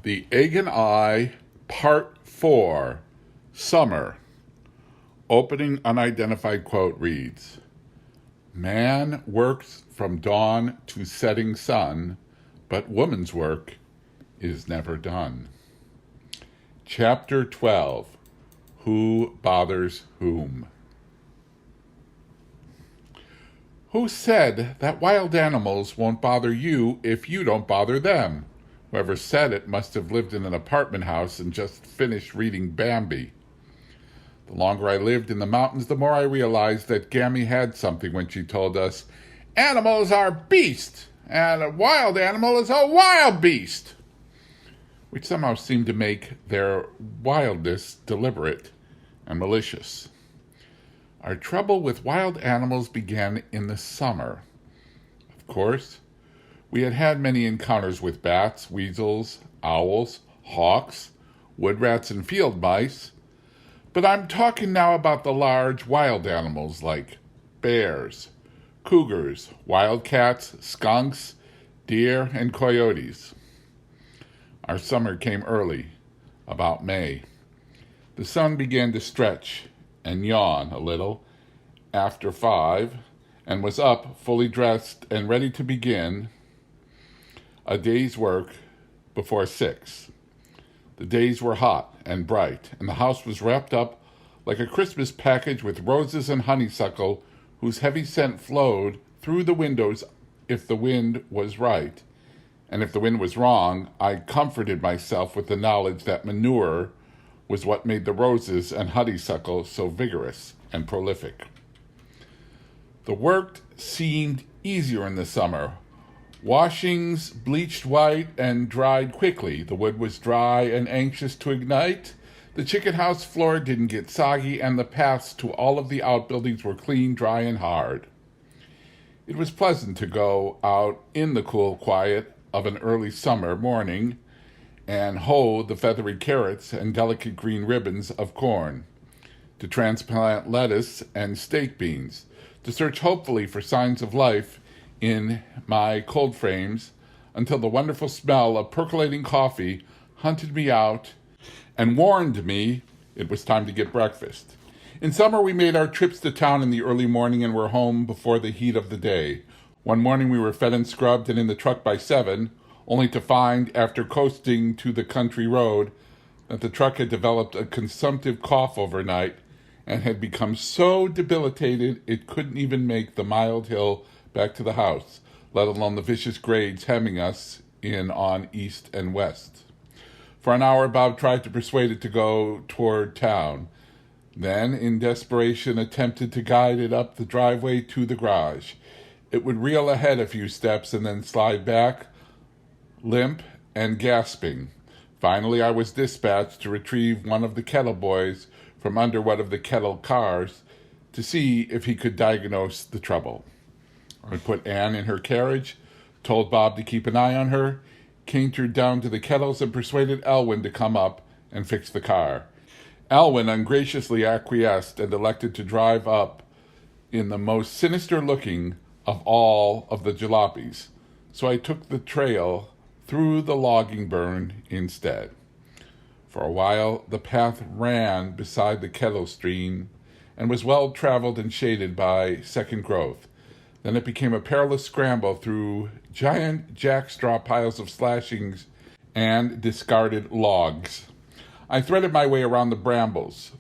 The Egg and I, Part 4, Summer. Opening unidentified quote reads, "Man works from dawn to setting sun, but woman's work is never done." Chapter 12, Who Bothers Whom? Who said that wild animals won't bother you if you don't bother them? Whoever said it must have lived in an apartment house and just finished reading Bambi. The longer I lived in the mountains, the more I realized that Gammy had something when she told us, "Animals are beasts, and a wild animal is a wild beast," which somehow seemed to make their wildness deliberate and malicious. Our trouble with wild animals began in the summer. Of course, we had had many encounters with bats, weasels, owls, hawks, wood rats, and field mice, but I'm talking now about the large wild animals like bears, cougars, wildcats, skunks, deer, and coyotes. Our summer came early, about May. The sun began to stretch and yawn a little after 5, and was up, fully dressed and ready to begin a day's work before 6. The days were hot and bright, and the house was wrapped up like a Christmas package with roses and honeysuckle whose heavy scent flowed through the windows if the wind was right. And if the wind was wrong, I comforted myself with the knowledge that manure was what made the roses and honeysuckle so vigorous and prolific. The work seemed easier in the summer. Washings bleached white and dried quickly. The wood was dry and anxious to ignite. The chicken house floor didn't get soggy, and the paths to all of the outbuildings were clean, dry, and hard. It was pleasant to go out in the cool quiet of an early summer morning and hoe the feathery carrots and delicate green ribbons of corn, to transplant lettuce and steak beans, to search hopefully for signs of life in my cold frames until the wonderful smell of percolating coffee hunted me out and warned me it was time to get breakfast. In summer, we made our trips to town in the early morning and were home before the heat of the day. One morning we were fed and scrubbed and in the truck by 7, only to find, after coasting to the country road, that the truck had developed a consumptive cough overnight and had become so debilitated it couldn't even make the mild hill back to the house, let alone the vicious grades hemming us in on east and west. For an hour, Bob tried to persuade it to go toward town, then, in desperation, attempted to guide it up the driveway to the garage. It would reel ahead a few steps and then slide back, limp and gasping. Finally, I was dispatched to retrieve one of the kettle boys from under one of the kettle cars to see if he could diagnose the trouble. I put Anne in her carriage, told Bob to keep an eye on her, cantered down to the kettles, and persuaded Elwyn to come up and fix the car. Elwyn ungraciously acquiesced and elected to drive up in the most sinister-looking of all of the jalopies, so I took the trail through the logging burn instead. For a while, the path ran beside the kettle stream and was well traveled and shaded by second growth. Then it became a perilous scramble through giant jackstraw piles of slashings and discarded logs. I threaded my way around the brambles,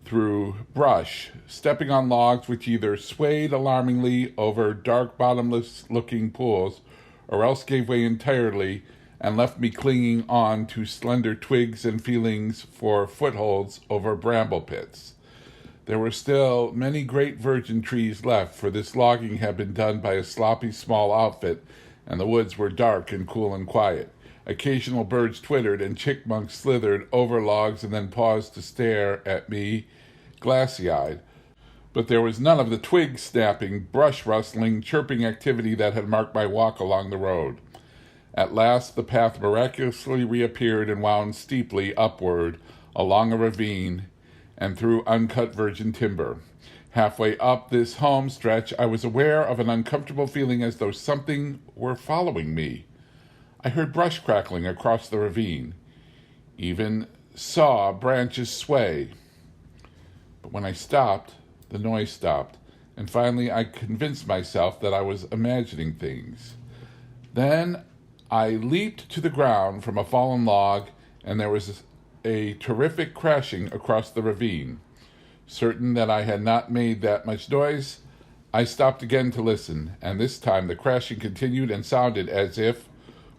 through brush, stepping on logs which either swayed alarmingly over dark bottomless-looking pools or else gave way entirely and left me clinging on to slender twigs and feelings for footholds over bramble pits. There were still many great virgin trees left, for this logging had been done by a sloppy small outfit, and the woods were dark and cool and quiet. Occasional birds twittered and chipmunks slithered over logs and then paused to stare at me, glassy-eyed. But there was none of the twig snapping, brush rustling, chirping activity that had marked my walk along the road. At last the path miraculously reappeared and wound steeply upward along a ravine and through uncut virgin timber. Halfway up this home stretch, I was aware of an uncomfortable feeling as though something were following me. I heard brush crackling across the ravine, even saw branches sway. But when I stopped, the noise stopped, and finally I convinced myself that I was imagining things. Then I leaped to the ground from a fallen log, and there was a terrific crashing across the ravine. Certain that I had not made that much noise, I stopped again to listen, and this time the crashing continued and sounded as if,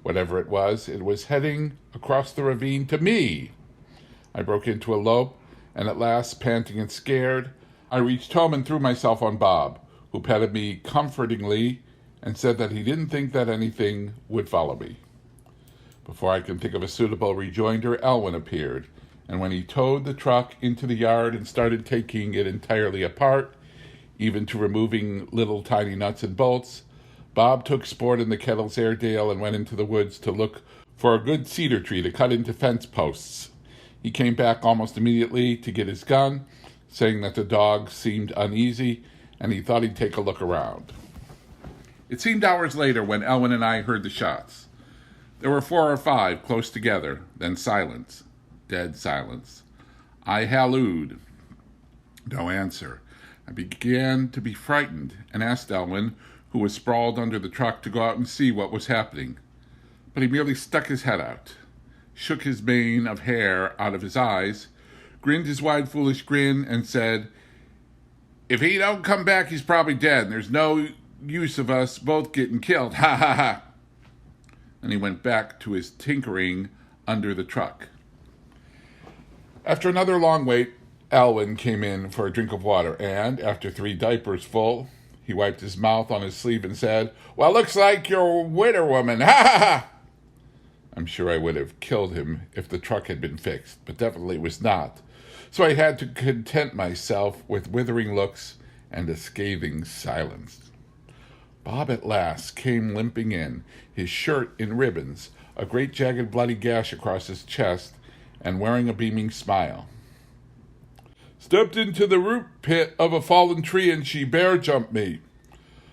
whatever it was heading across the ravine to me. I broke into a lope, and at last, panting and scared, I reached home and threw myself on Bob, who petted me comfortingly and said that he didn't think that anything would follow me. Before I could think of a suitable rejoinder, Elwin appeared, and when he towed the truck into the yard and started taking it entirely apart, even to removing little tiny nuts and bolts, Bob took sport in the kettle's Airedale and went into the woods to look for a good cedar tree to cut into fence posts. He came back almost immediately to get his gun, saying that the dog seemed uneasy and he thought he'd take a look around. It seemed hours later when Elwin and I heard the shots. There were 4 or 5 close together, then silence, dead silence. I hallooed. No answer. I began to be frightened and asked Elwin, who was sprawled under the truck, to go out and see what was happening. But he merely stuck his head out, shook his mane of hair out of his eyes, grinned his wide foolish grin, and said, "If he don't come back, he's probably dead, and there's no use of us both getting killed. Ha ha ha." And he went back to his tinkering under the truck. After another long wait, Elwin came in for a drink of water, and, after 3 diapers full, he wiped his mouth on his sleeve and said, "Well, looks like you're a widow woman. Ha ha ha." I'm sure I would have killed him if the truck had been fixed, but definitely it was not. So I had to content myself with withering looks and a scathing silence. Bob at last came limping in, his shirt in ribbons, a great jagged bloody gash across his chest, and wearing a beaming smile. "Stepped into the root pit of a fallen tree and she bear jumped me.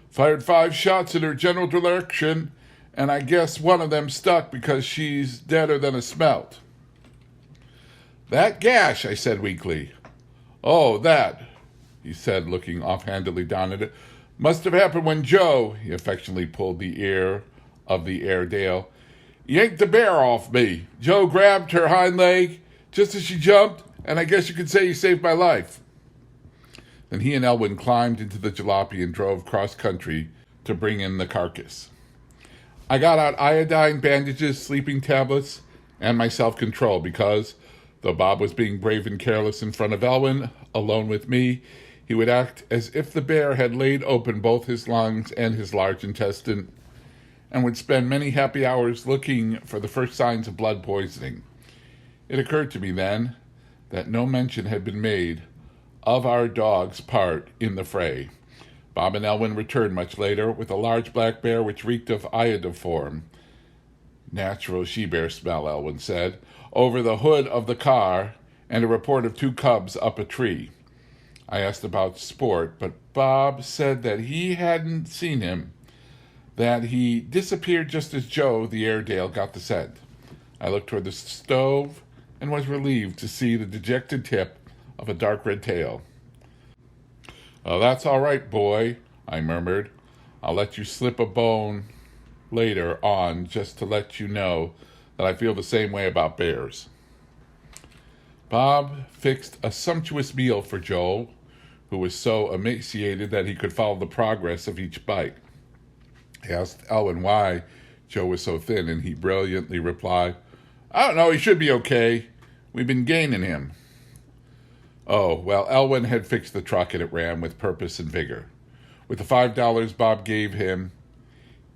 Fired 5 shots in her general direction, and I guess one of them stuck because she's deader than a smelt." "That gash," I said weakly. "Oh, that," he said, looking offhandedly down at it, "must have happened when Joe," he affectionately pulled the ear of the Airedale, "yanked the bear off me. Joe grabbed her hind leg just as she jumped, and I guess you could say he saved my life." Then he and Elwin climbed into the jalopy and drove cross-country to bring in the carcass. I got out iodine, bandages, sleeping tablets, and my self-control because, though Bob was being brave and careless in front of Elwin, alone with me, he would act as if the bear had laid open both his lungs and his large intestine, and would spend many happy hours looking for the first signs of blood poisoning. It occurred to me then that no mention had been made of our dog's part in the fray. Bob and Elwin returned much later with a large black bear which reeked of iodoform. "Natural she-bear smell," Elwin said, over the hood of the car, and a report of 2 cubs up a tree. I asked about Sport, but Bob said that he hadn't seen him, that he disappeared just as Joe, the Airedale, got the scent. I looked toward the stove and was relieved to see the dejected tip of a dark red tail. "Oh, that's all right, boy," I murmured. "I'll let you slip a bone later on just to let you know that I feel the same way about bears." Bob fixed a sumptuous meal for Joel, who was so emaciated that he could follow the progress of each bite. I asked Elwin why Joe was so thin, and he brilliantly replied, "I don't know, he should be okay. We've been gaining him." Oh, well, Elwin had fixed the truck and it ran with purpose and vigor. With the $5 Bob gave him,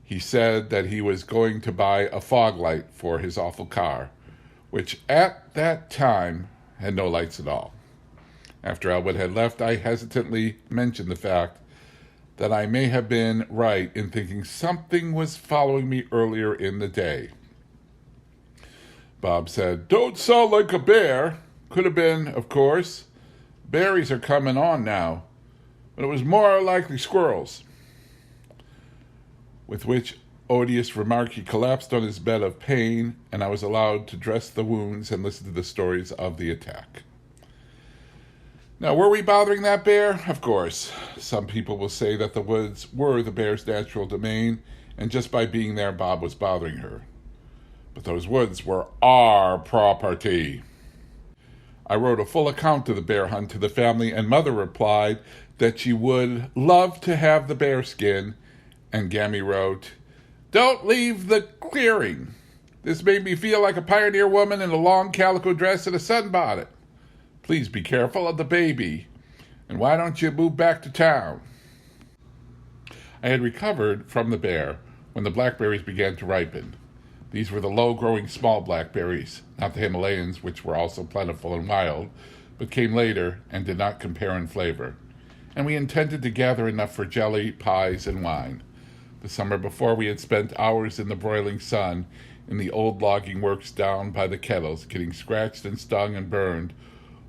he said that he was going to buy a fog light for his awful car, which at that time had no lights at all. After Elwin had left, I hesitantly mentioned the fact that I may have been right in thinking something was following me earlier in the day. Bob said, "Don't sound like a bear. Could have been, of course. Berries are coming on now, but it was more likely squirrels." With which odious remark, he collapsed on his bed of pain, and I was allowed to dress the wounds and listen to the stories of the attack. Now, were we bothering that bear? Of course. Some people will say that the woods were the bear's natural domain, and just by being there, Bob was bothering her. But those woods were our property. I wrote a full account of the bear hunt to the family, and Mother replied that she would love to have the bear skin, and Gammy wrote, "Don't leave the clearing. This made me feel like a pioneer woman in a long calico dress and a sunbonnet. Please be careful of the baby, and why don't you move back to town?" I had recovered from the bear when the blackberries began to ripen. These were the low-growing small blackberries, not the Himalayans, which were also plentiful and wild, but came later and did not compare in flavor. And we intended to gather enough for jelly, pies, and wine. The summer before, we had spent hours in the broiling sun in the old logging works down by the kettles, getting scratched and stung and burned,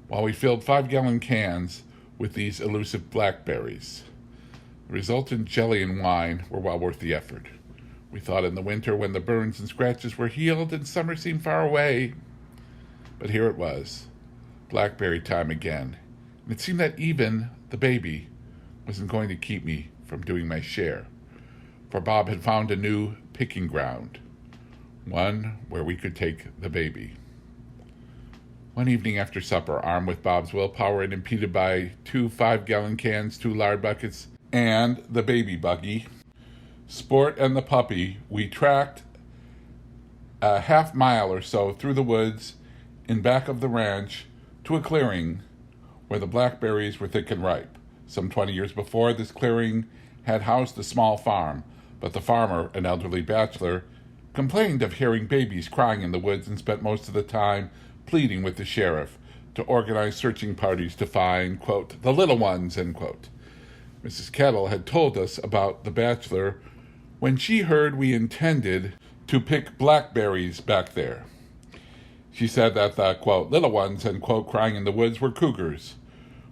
while we filled 5-gallon cans with these elusive blackberries. The resultant jelly and wine were well worth the effort. We thought in the winter, when the burns and scratches were healed and summer seemed far away. But here it was, blackberry time again, and it seemed that even the baby wasn't going to keep me from doing my share, for Bob had found a new picking ground, one where we could take the baby. One evening after supper, armed with Bob's willpower and impeded by 2 5-gallon cans, 2 lard buckets, and the baby buggy, Sport and the puppy, we tracked a half-mile or so through the woods in back of the ranch to a clearing where the blackberries were thick and ripe. Some 20 years before, this clearing had housed a small farm, but the farmer, an elderly bachelor, complained of hearing babies crying in the woods and spent most of the time pleading with the sheriff to organize searching parties to find, quote, the little ones, end quote. Mrs. Kettle had told us about the bachelor when she heard we intended to pick blackberries back there. She said that the, quote, little ones, end quote, crying in the woods were cougars,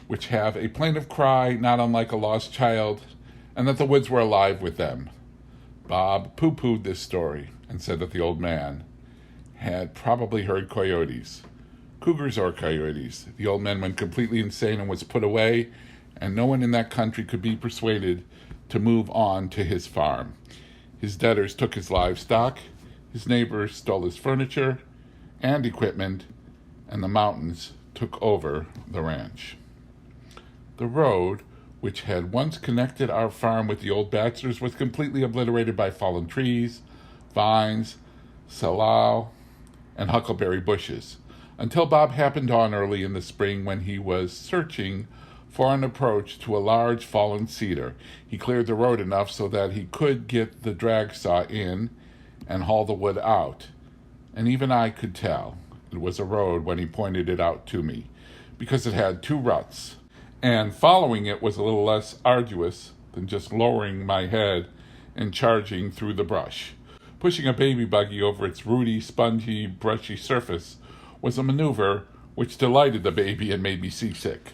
which have a plaintive cry not unlike a lost child, and that the woods were alive with them. Bob poo-pooed this story and said that the old man had probably heard coyotes. Cougars or coyotes. The old man went completely insane and was put away, and no one in that country could be persuaded to move on to his farm. His debtors took his livestock, his neighbors stole his furniture and equipment, and the mountains took over the ranch. The road, which had once connected our farm with the old bachelors, was completely obliterated by fallen trees, vines, salal, and huckleberry bushes, until Bob happened on early in the spring when he was searching for an approach to a large fallen cedar. He cleared the road enough so that he could get the drag saw in and haul the wood out. And even I could tell it was a road when he pointed it out to me, because it had 2 ruts, and following it was a little less arduous than just lowering my head and charging through the brush. Pushing a baby buggy over its rooty, spongy, brushy surface was a maneuver which delighted the baby and made me seasick.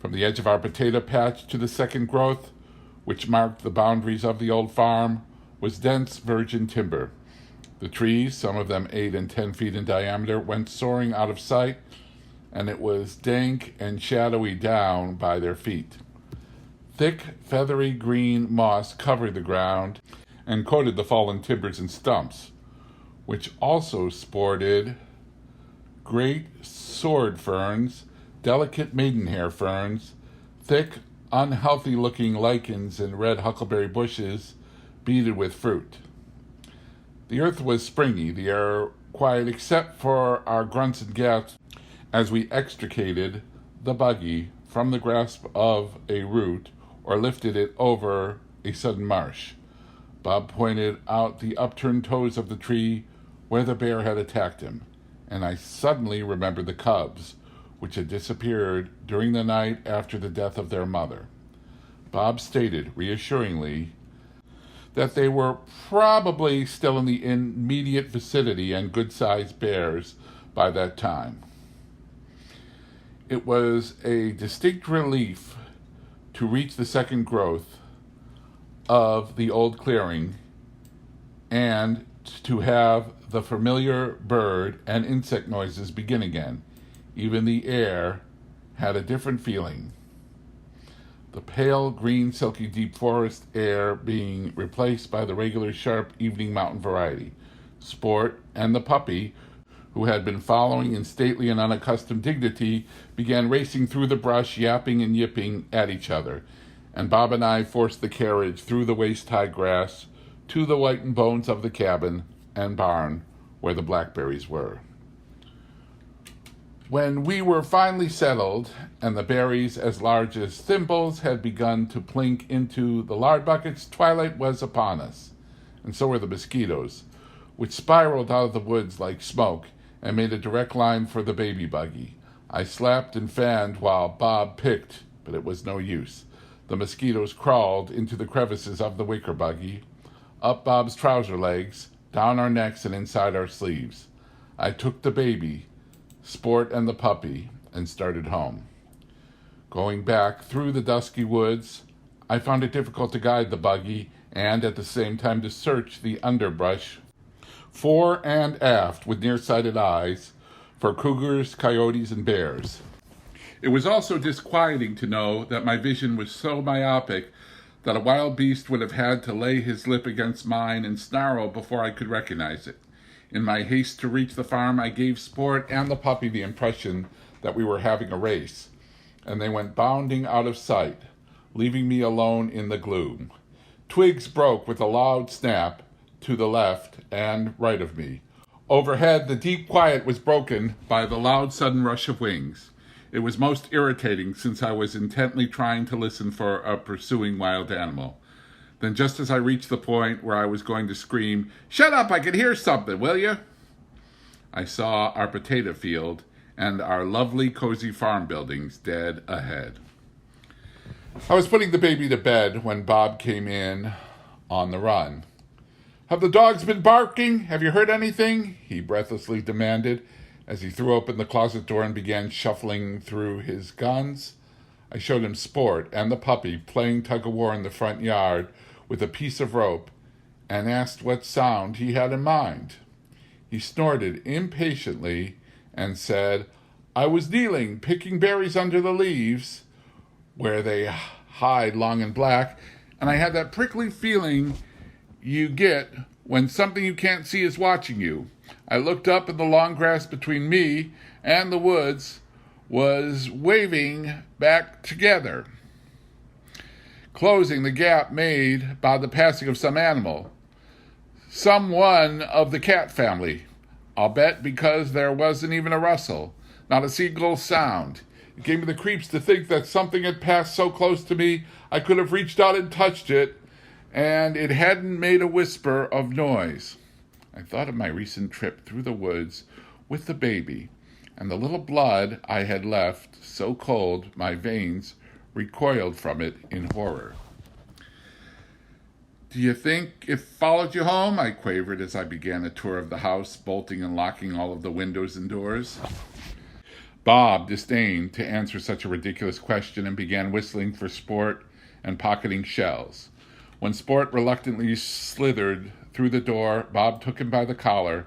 From the edge of our potato patch to the second growth, which marked the boundaries of the old farm, was dense virgin timber. The trees, some of them 8 and 10 feet in diameter, went soaring out of sight, and it was dank and shadowy down by their feet. Thick, feathery green moss covered the ground and coated the fallen timbers and stumps, which also sported great sword ferns, delicate maidenhair ferns, thick, unhealthy-looking lichens, and red huckleberry bushes beaded with fruit. The earth was springy, the air quiet except for our grunts and gasps as we extricated the buggy from the grasp of a root or lifted it over a sudden marsh. Bob pointed out the upturned toes of the tree where the bear had attacked him, and I suddenly remembered the cubs, which had disappeared during the night after the death of their mother. Bob stated reassuringly that they were probably still in the immediate vicinity and good-sized bears by that time. It was a distinct relief to reach the second growth of the old clearing and to have the familiar bird and insect noises begin again. Even the air had a different feeling. The pale green silky deep forest air being replaced by the regular sharp evening mountain variety. Sport and the puppy, who had been following in stately and unaccustomed dignity, began racing through the brush, yapping and yipping at each other, and Bob and I forced the carriage through the waist-high grass to the whitened bones of the cabin and barn where the blackberries were. When we were finally settled, and the berries as large as thimbles had begun to plink into the lard buckets, twilight was upon us, and so were the mosquitoes, which spiraled out of the woods like smoke and made a direct line for the baby buggy. I slapped and fanned while Bob picked, but it was no use. The mosquitoes crawled into the crevices of the wicker buggy, up Bob's trouser legs, down our necks and inside our sleeves. I took the baby, Sport and the puppy, and started home. Going back through the dusky woods, I found it difficult to guide the buggy and at the same time to search the underbrush fore and aft with nearsighted eyes for cougars, coyotes, and bears. It was also disquieting to know that my vision was so myopic that a wild beast would have had to lay his lip against mine and snarl before I could recognize it. In my haste to reach the farm, I gave Sport and the puppy the impression that we were having a race, and they went bounding out of sight, leaving me alone in the gloom. Twigs broke with a loud snap to the left and right of me. Overhead, the deep quiet was broken by the loud sudden rush of wings. It was most irritating since I was intently trying to listen for a pursuing wild animal. Then just as I reached the point where I was going to scream, "Shut up, I can hear something, will you?" I saw our potato field and our lovely cozy farm buildings dead ahead. I was putting the baby to bed when Bob came in on the run. "Have the dogs been barking? Have you heard anything?" he breathlessly demanded as he threw open the closet door and began shuffling through his guns. I showed him Sport and the puppy playing tug-of-war in the front yard with a piece of rope and asked what sound he had in mind. He snorted impatiently and said, "I was kneeling, picking berries under the leaves, where they hide long and black, and I had that prickly feeling you get when something you can't see is watching you. I looked up and the long grass between me and the woods was waving back together, closing the gap made by the passing of some animal. Someone of the cat family. I'll bet because there wasn't even a rustle, not a seagull sound. It gave me the creeps to think that something had passed so close to me I could have reached out and touched it, and it hadn't made a whisper of noise." I thought of my recent trip through the woods with the baby, and the little blood I had left so cold my veins recoiled from it in horror. "Do you think it followed you home?" I quavered as I began a tour of the house, bolting and locking all of the windows and doors. Bob disdained to answer such a ridiculous question and began whistling for Sport and pocketing shells. When Sport reluctantly slithered through the door, Bob took him by the collar,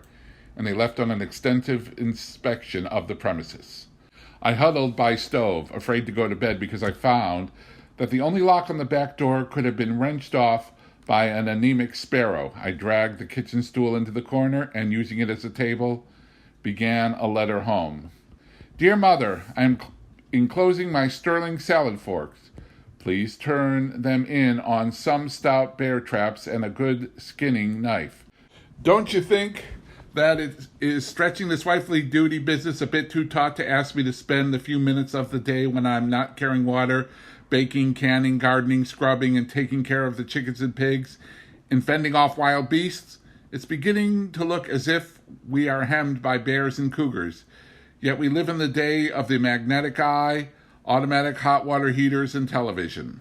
and they left on an extensive inspection of the premises. I huddled by stove, afraid to go to bed because I found that the only lock on the back door could have been wrenched off by an anemic sparrow. I dragged the kitchen stool into the corner and, using it as a table, began a letter home. "Dear Mother, I am enclosing my sterling salad forks. Please turn them in on some stout bear traps and a good skinning knife. Don't you think that it is stretching this wifely duty business a bit too taut to ask me to spend the few minutes of the day when I'm not carrying water, baking, canning, gardening, scrubbing, and taking care of the chickens and pigs, and fending off wild beasts? It's beginning to look as if we are hemmed by bears and cougars. Yet we live in the day of the magnetic eye, automatic hot water heaters, and television."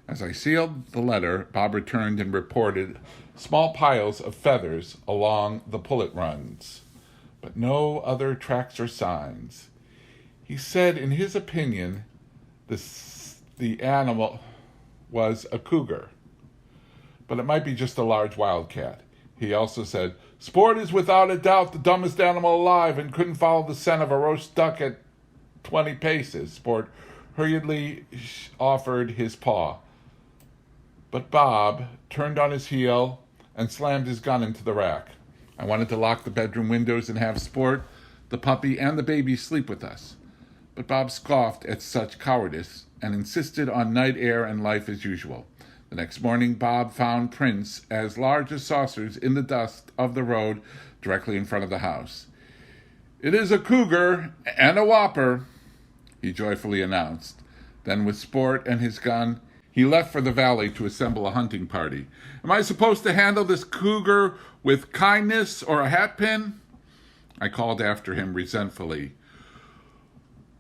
As I sealed the letter, Bob returned and reported small piles of feathers along the pullet runs, but no other tracks or signs. He said in his opinion the animal was a cougar, but it might be just a large wildcat. He also said, "Sport is without a doubt the dumbest animal alive and couldn't follow the scent of a roast duck at 20 paces. Sport hurriedly offered his paw. But Bob turned on his heel and slammed his gun into the rack. I wanted to lock the bedroom windows and have Sport, the puppy, and the baby sleep with us. But Bob scoffed at such cowardice and insisted on night air and life as usual. The next morning, Bob found prints as large as saucers in the dust of the road directly in front of the house. "It is a cougar and a whopper," he joyfully announced. Then, with Sport and his gun, he left for the valley to assemble a hunting party. "Am I supposed to handle this cougar with kindness or a hatpin?" I called after him resentfully.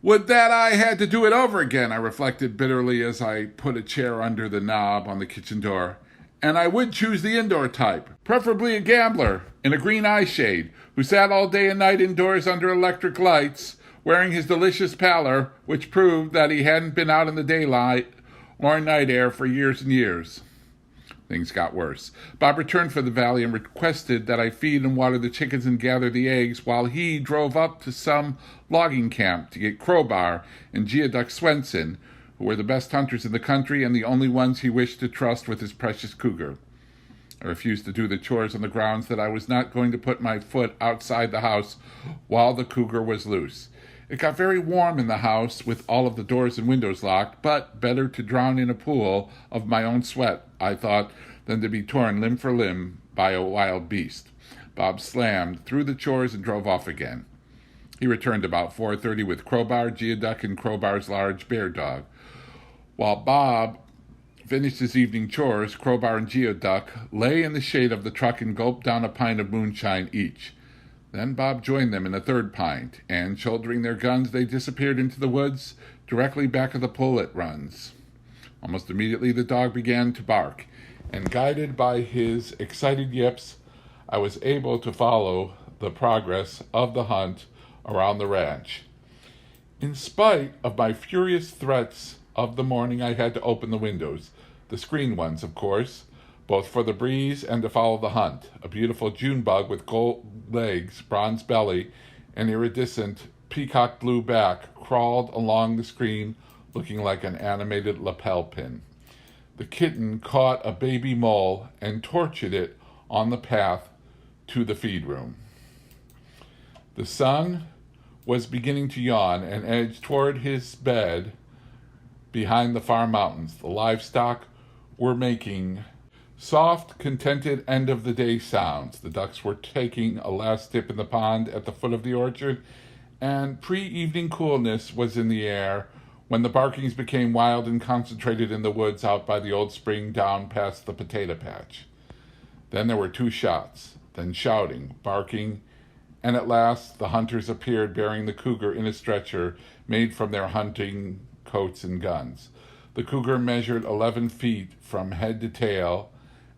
"Would that I had to do it over again," I reflected bitterly as I put a chair under the knob on the kitchen door. "And I would choose the indoor type, preferably a gambler in a green eye shade, who sat all day and night indoors under electric lights, wearing his delicious pallor, which proved that he hadn't been out in the daylight or night air for years and years." Things got worse. Bob returned from the valley and requested that I feed and water the chickens and gather the eggs while he drove up to some logging camp to get Crowbar and Geoduck Swenson, who were the best hunters in the country and the only ones he wished to trust with his precious cougar. I refused to do the chores on the grounds that I was not going to put my foot outside the house while the cougar was loose. It got very warm in the house with all of the doors and windows locked, but better to drown in a pool of my own sweat, I thought, than to be torn limb for limb by a wild beast. Bob slammed through the chores and drove off again. He returned about 4:30 with Crowbar, Geoduck, and Crowbar's large bear dog. While Bob finished his evening chores, Crowbar and Geoduck lay in the shade of the truck and gulped down a pint of moonshine each. Then Bob joined them in a third pint, and shouldering their guns, they disappeared into the woods directly back of the pullet runs. Almost immediately the dog began to bark, and guided by his excited yips, I was able to follow the progress of the hunt around the ranch. In spite of my furious threats of the morning, I had to open the windows, the screen ones, of course, both for the breeze and to follow the hunt. A beautiful June bug with gold legs, bronze belly, and iridescent peacock blue back crawled along the screen looking like an animated lapel pin. The kitten caught a baby mole and tortured it on the path to the feed room. The sun was beginning to yawn and edge toward his bed behind the far mountains. The livestock were making soft, contented end-of-the-day sounds. The ducks were taking a last dip in the pond at the foot of the orchard, and pre-evening coolness was in the air when the barkings became wild and concentrated in the woods out by the old spring down past the potato patch. Then there were 2 shots, then shouting, barking, and at last the hunters appeared bearing the cougar in a stretcher made from their hunting coats and guns. The cougar measured 11 feet from head to tail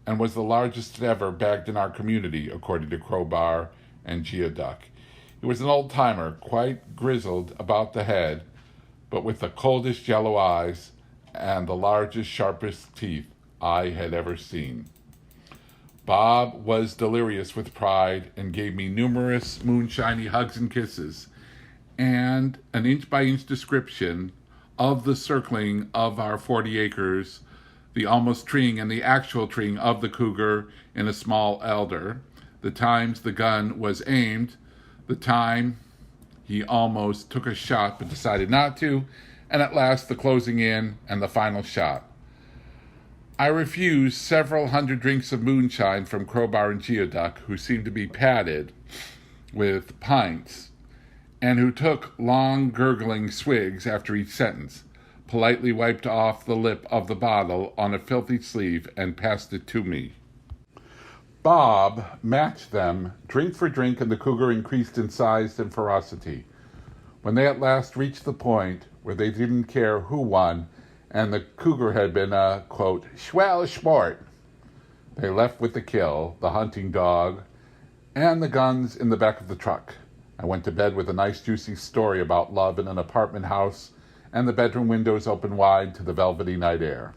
and was the largest ever bagged in our community, according to Crowbar and Geoduck. He was an old-timer, quite grizzled about the head, but with the coldest yellow eyes and the largest, sharpest teeth I had ever seen. Bob was delirious with pride and gave me numerous moonshiny hugs and kisses, and an inch-by-inch description of the circling of our 40 acres, the almost treeing and the actual treeing of the cougar in a small elder, the times the gun was aimed, the time he almost took a shot but decided not to, and at last the closing in and the final shot. I refused several hundred drinks of moonshine from Crowbar and Geoduck, who seemed to be padded with pints, and who took long gurgling swigs after each sentence, politely wiped off the lip of the bottle on a filthy sleeve and passed it to me. Bob matched them drink for drink, and the cougar increased in size and ferocity. When they at last reached the point where they didn't care who won, and the cougar had been a, quote, swell sport, they left with the kill, the hunting dog, and the guns in the back of the truck. I went to bed with a nice juicy story about love in an apartment house and the bedroom windows open wide to the velvety night air.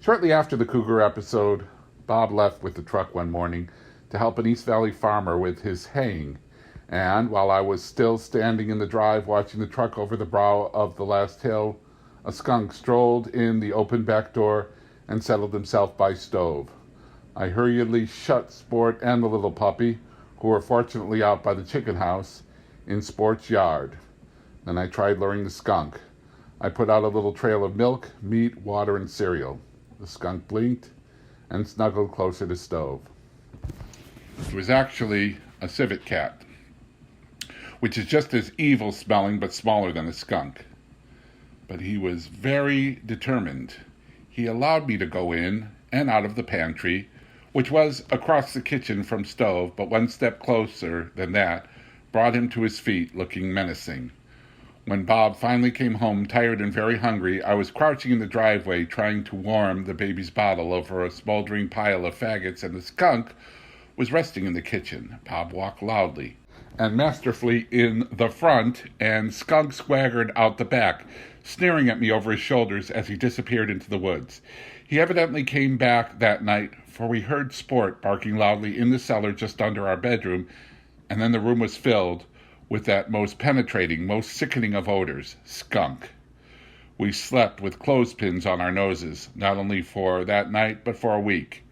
Shortly after the cougar episode, Bob left with the truck one morning to help an East Valley farmer with his haying. And while I was still standing in the drive watching the truck over the brow of the last hill, a skunk strolled in the open back door and settled himself by stove. I hurriedly shut Sport and the little puppy, who were fortunately out by the chicken house, in Sport's yard. Then I tried luring the skunk. I put out a little trail of milk, meat, water, and cereal. The skunk blinked and snuggled closer to Stove. It was actually a civet cat, which is just as evil-smelling but smaller than a skunk. But he was very determined. He allowed me to go in and out of the pantry, which was across the kitchen from Stove, but one step closer than that brought him to his feet, looking menacing. When Bob finally came home, tired and very hungry, I was crouching in the driveway trying to warm the baby's bottle over a smoldering pile of faggots, and the skunk was resting in the kitchen. Bob walked loudly and masterfully in the front, and Skunk swaggered out the back, sneering at me over his shoulders as he disappeared into the woods. He evidently came back that night, for we heard Sport barking loudly in the cellar just under our bedroom, and then the room was filled with that most penetrating, most sickening of odors, skunk. We slept with clothespins on our noses, not only for that night, but for a week.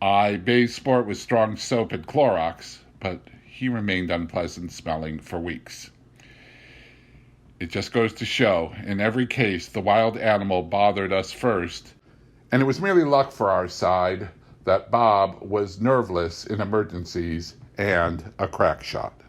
I bathed Sport with strong soap and Clorox, but he remained unpleasant smelling for weeks. It just goes to show, in every case, the wild animal bothered us first, and it was merely luck for our side that Bob was nerveless in emergencies and a crack shot.